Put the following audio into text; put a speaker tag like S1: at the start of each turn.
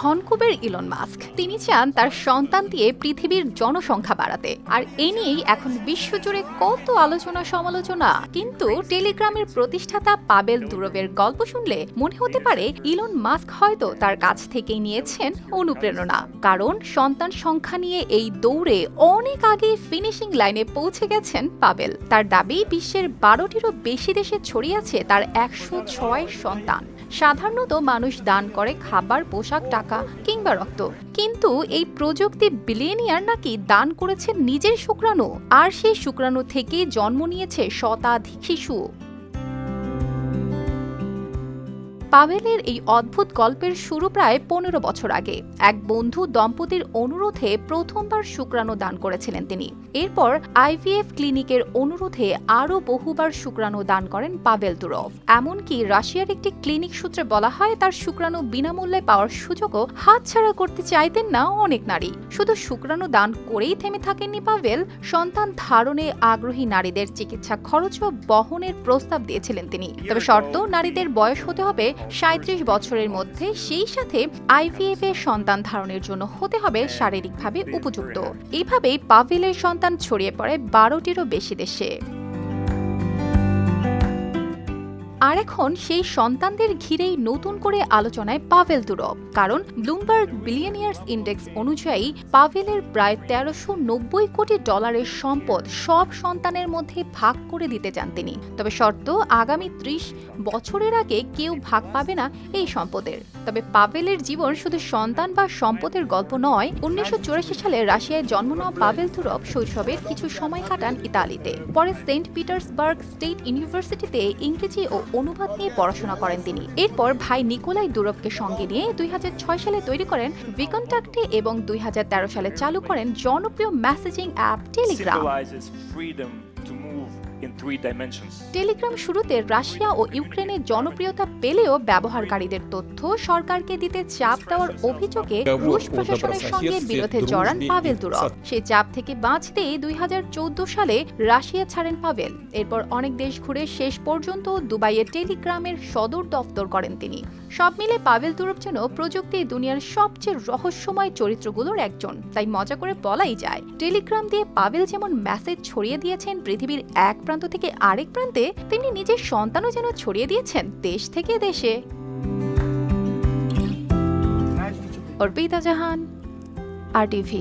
S1: ধনকুবের Elon Musk. তিনি চান তার সন্তান দিয়ে পৃথিবীর জনসংখ্যা বাড়াতে, আর এ নিয়েই এখন বিশ্বজুড়ে কত আলোচনা সমালোচনা। কিন্তু টেলিগ্রামের প্রতিষ্ঠাতা পাবেল দুরোভের গল্প শুনলে মনে হতে পারে ইলন মাস্ক হয়তো তার কাছ থেকেই নিয়েছেন অনুপ্রেরণা, কারণ সন্তান সংখ্যা নিয়ে এই দৌড়ে অনেক আগে ফিনিশিং লাইনে পৌঁছে গেছেন পাবেল। তার দাবি বিশ্বের 12টিরও বেশি দেশে ছড়িয়ে আছে তার 106 সন্তান। সাধারণত মানুষ দান করে খাবার, পোশাক, টাকা কিংবা রক্ত, কিন্তু এই প্রযুক্তি বিলিয়নিয়ার নাকি দান করেছেন নিজের শুক্রাণু, আর সেই শুক্রাণু থেকে জন্ম নিয়েছে শতাধিক শিশু। পাবেলের এই অদ্ভুত গল্পের শুরু প্রায় 15 বছর আগে। এক বন্ধু দম্পতির অনুরোধে প্রথমবার শুক্রাণু দান করেছিলেন তিনি। এরপর আইভিএফ ক্লিনিকের অনুরোধে আরও বহুবার শুক্রাণু দান করেন পাবেল দুরভ। এমনকি রাশিয়ার একটি ক্লিনিক সূত্রে বলা হয় তার শুক্রাণু বিনামূল্যে পাওয়ার সুযোগও হাতছাড়া করতে চাইতেন না অনেক নারী। শুধু শুক্রাণু দান করেই থেমে থাকেননি পাবেল, সন্তান ধারণে আগ্রহী নারীদের চিকিৎসা খরচও বহনের প্রস্তাব দিয়েছিলেন তিনি। তবে শর্ত, নারীদের বয়স হতে হবে 37 বছরের মধ্যে, সেই সাথে আইভিএফ এর সন্তান ধারণের জন্য হতে হবে শারীরিকভাবে উপযুক্ত। এইভাবেই পাবেলের সন্তান ছড়িয়ে পড়ে 12টিরও বেশি দেশে। আর এখন সেই সন্তানদের ঘিরেই নতুন করে আলোচনায় পাবেল দুরভ, কারণ ব্লুমবার্গ বিলিয়নিয়ার্স ইন্ডেক্স অনুযায়ী পাবেলের প্রায় 1390 কোটি ডলারের সম্পদ সব সন্তানের মধ্যে ভাগ করে দিতে চান তিনি। তবে শর্ত, আগামী 30 বছরের আগে কেউ ভাগ পাবে না এই সম্পদের। তবে পাবেলের জীবন শুধু সন্তান বা সম্পদের গল্প নয়। 1984 সালে রাশিয়ায় জন্ম নেওয়া পাবেল দুরভ শৈশবের কিছু সময় কাটান ইতালিতে। পরে সেন্ট পিটার্সবার্গ স্টেট ইউনিভার্সিটিতে ইংরেজি ও অনুবাদ নিয়ে পড়াশোনা করেন তিনি। এরপর ভাই নিকোলাই দুরভকে সঙ্গে নিয়ে 2006 সালে তৈরি করেন ভিকন্টাক্টে এবং 2013 সালে চালু করেন জনপ্রিয় মেসেজিং অ্যাপ টেলিগ্রাম। টেলিগ্রাম শুরুতে রাশিয়া ও ইউক্রেনের জনপ্রিয়তা পেলেও ব্যবহারকারীদের তথ্য সরকারকে দিতে চাপ দেওয়ার অভিযোগে রুশ প্রশাসনের সঙ্গে বিরোধে জড়ান পাবেল দুরভ। সেই চাপ থেকে বাঁচতেই 2014 সালে রাশিয়া ছাড়েন পাবেল। এরপর অনেক দেশ ঘুরে শেষ পর্যন্ত দুবাইয়ে টেলিগ্রামের সদর দপ্তর করেন তিনি। সব মিলে পাবেল দুরভ যেন প্রযুক্তি দুনিয়ার সবচেয়ে রহস্যময় চরিত্রগুলোর একজন। তাই মজা করে বলাই যায়, টেলিগ্রাম দিয়ে পাবেল যেমন মেসেজ ছড়িয়ে দিয়েছেন পৃথিবীর এক প্রান্ত থেকে আরেক প্রান্তে, তিনি নিজের সন্তানও যেন ছড়িয়ে দিয়েছেন দেশ থেকে দেশে। অর্পিতা জাহান, RTV।